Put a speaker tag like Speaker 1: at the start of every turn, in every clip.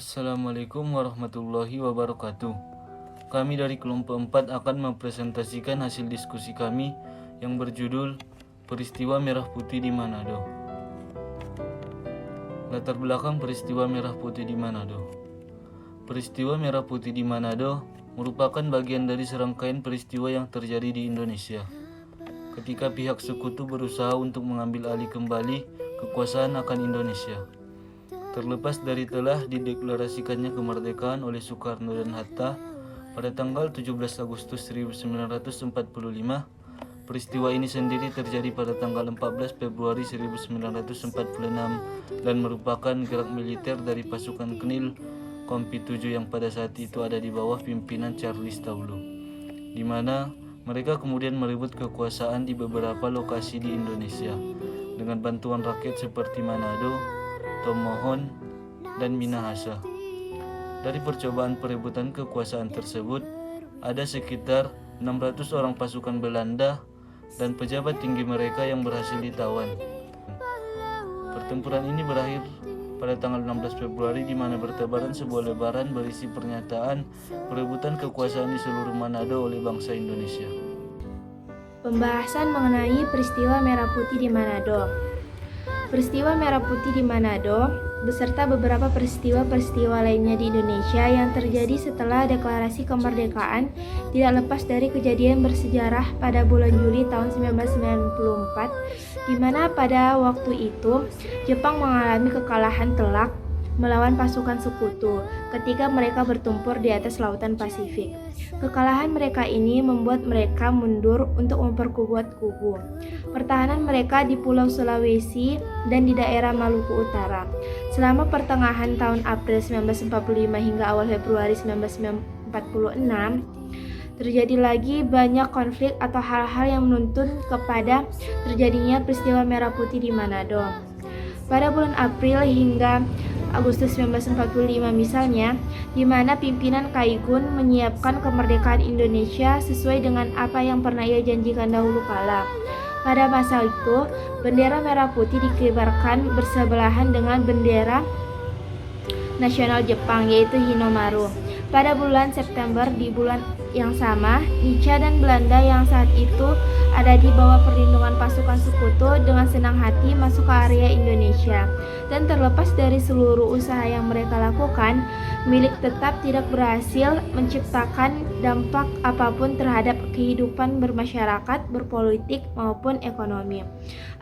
Speaker 1: Assalamualaikum warahmatullahi wabarakatuh. Kami dari kelompok 4 akan mempresentasikan hasil diskusi kami yang berjudul Peristiwa Merah Putih di Manado. Latar belakang peristiwa Merah Putih di Manado. Peristiwa Merah Putih di Manado merupakan bagian dari serangkaian peristiwa yang terjadi di Indonesia ketika pihak sekutu berusaha untuk mengambil alih kembali kekuasaan akan Indonesia. Terlepas dari telah dideklarasikannya kemerdekaan oleh Soekarno dan Hatta pada tanggal 17 Agustus 1945, peristiwa ini sendiri terjadi pada tanggal 14 Februari 1946 dan merupakan gerak militer dari pasukan Knil Kompi 7 yang pada saat itu ada di bawah pimpinan Charles Taulu, di mana mereka kemudian merebut kekuasaan di beberapa lokasi di Indonesia dengan bantuan rakyat seperti Manado, Tomohon, dan Minahasa. Dari percobaan perebutan kekuasaan tersebut, ada sekitar 600 orang pasukan Belanda dan pejabat tinggi mereka yang berhasil ditawan. Pertempuran ini berakhir pada tanggal 16 Februari di mana bertebaran sebuah lebaran berisi pernyataan perebutan kekuasaan di seluruh Manado oleh bangsa Indonesia.
Speaker 2: Pembahasan mengenai peristiwa Merah Putih di Manado. Peristiwa Merah Putih di Manado beserta beberapa peristiwa-peristiwa lainnya di Indonesia yang terjadi setelah deklarasi kemerdekaan tidak lepas dari kejadian bersejarah pada bulan Juli tahun 1994, di mana pada waktu itu Jepang mengalami kekalahan telak melawan pasukan sekutu ketika mereka bertempur di atas lautan Pasifik. Kekalahan mereka ini membuat mereka mundur untuk memperkuat kubu pertahanan mereka di Pulau Sulawesi dan di daerah Maluku Utara. Selama pertengahan tahun April 1945 hingga awal Februari 1946, terjadi lagi banyak konflik atau hal-hal yang menuntun kepada terjadinya peristiwa Merah Putih di Manado. Pada bulan April hingga Agustus 1945 misalnya, di mana pimpinan Kaigun menyiapkan kemerdekaan Indonesia sesuai dengan apa yang pernah ia janjikan dahulu kala. Pada masa itu, bendera merah putih dikibarkan bersebelahan dengan bendera nasional Jepang, yaitu Hinomaru. Pada bulan September di bulan yang sama, Nica dan Belanda yang saat itu ada di bawah perlindungan pasukan sekutu dengan senang hati masuk ke area Indonesia. Dan terlepas dari seluruh usaha yang mereka lakukan, milik tetap tidak berhasil menciptakan dampak apapun terhadap kehidupan bermasyarakat, berpolitik maupun ekonomi.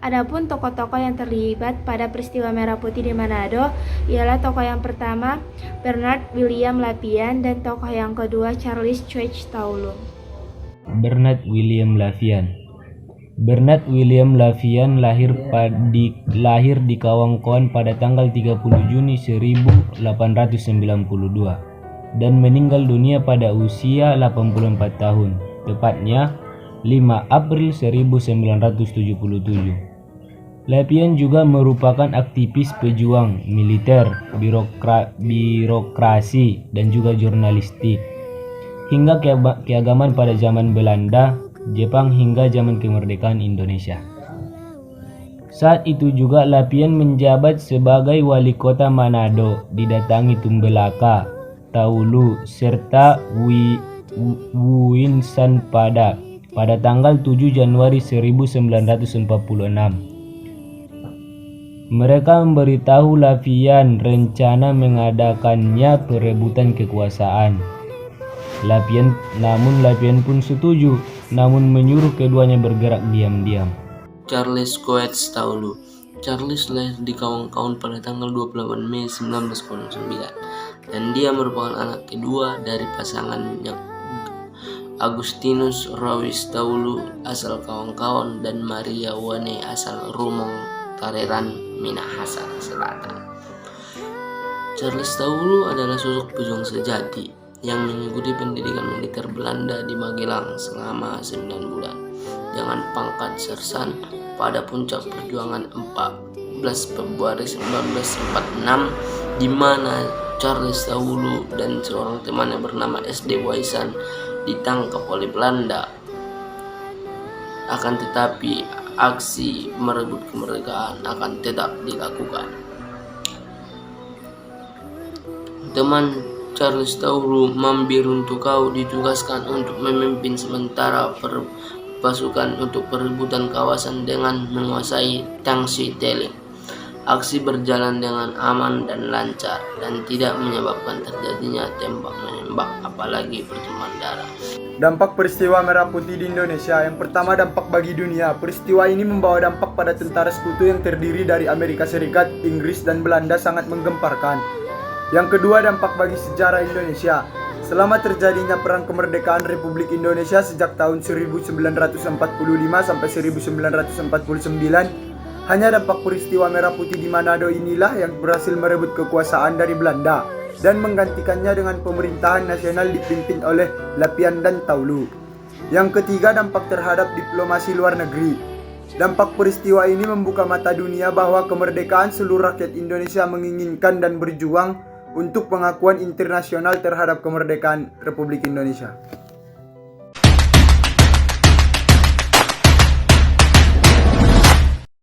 Speaker 2: Adapun tokoh-tokoh yang terlibat pada peristiwa Merah Putih di Manado ialah tokoh yang pertama Bernard William Lapian dan tokoh yang kedua Charles Church Taulu.
Speaker 3: Bernard William Lapian. Bernard William Lapian lahir di Kawangkoan pada tanggal 30 Juni 1892 dan meninggal dunia pada usia 84 tahun, tepatnya 5 April 1977. Lapian juga merupakan aktivis pejuang militer, birokrasi, dan juga jurnalistik. Hingga keagamaan pada zaman Belanda, Jepang hingga zaman kemerdekaan Indonesia. Saat itu juga Lapian menjabat sebagai wali kota Manado, didatangi Tumbelaka, Taulu, serta Wuinsan pada tanggal 7 Januari 1946. Mereka memberitahu Lapian rencana mengadakannya perebutan kekuasaan. Lapian pun setuju, namun menyuruh keduanya bergerak diam-diam.
Speaker 4: Charles Coates Taulu. Charles lahir di Kawangkoan pada tanggal 28 Mei 1909 dan dia merupakan anak kedua dari pasangannya Agustinus Rawis Taulu asal Kawangkoan dan Maria Wane asal Rumong Tareran, Minahasa Selatan. Charles Taulu adalah sosok pejuang sejati yang mengikuti pendidikan militer Belanda di Magelang selama 9 bulan dengan pangkat sersan pada puncak perjuangan 14 Februari 1946, di mana Charles Taulu dan seorang temannya bernama SD Waisan ditangkap oleh Belanda. Akan tetapi aksi merebut kemerdekaan akan tetap dilakukan. Teman Charles Taulu, Mamberuntu kau ditugaskan untuk memimpin sementara pasukan untuk perebutan kawasan dengan menguasai Tangsi Tele. Aksi berjalan dengan aman dan lancar dan tidak menyebabkan terjadinya tembak-menembak apalagi pertumpahan darah.
Speaker 5: Dampak peristiwa Merah Putih di Indonesia. Yang pertama, dampak bagi dunia. Peristiwa ini membawa dampak pada tentara sekutu yang terdiri dari Amerika Serikat, Inggris, dan Belanda sangat menggemparkan. Yang kedua, dampak bagi sejarah Indonesia. Selama terjadinya Perang Kemerdekaan Republik Indonesia sejak tahun 1945 sampai 1949, hanya dampak peristiwa Merah Putih di Manado inilah yang berhasil merebut kekuasaan dari Belanda dan menggantikannya dengan pemerintahan nasional dipimpin oleh Lapian dan Taulu. Yang ketiga, dampak terhadap diplomasi luar negeri. Dampak peristiwa ini membuka mata dunia bahwa kemerdekaan seluruh rakyat Indonesia menginginkan dan berjuang untuk pengakuan internasional terhadap kemerdekaan Republik Indonesia.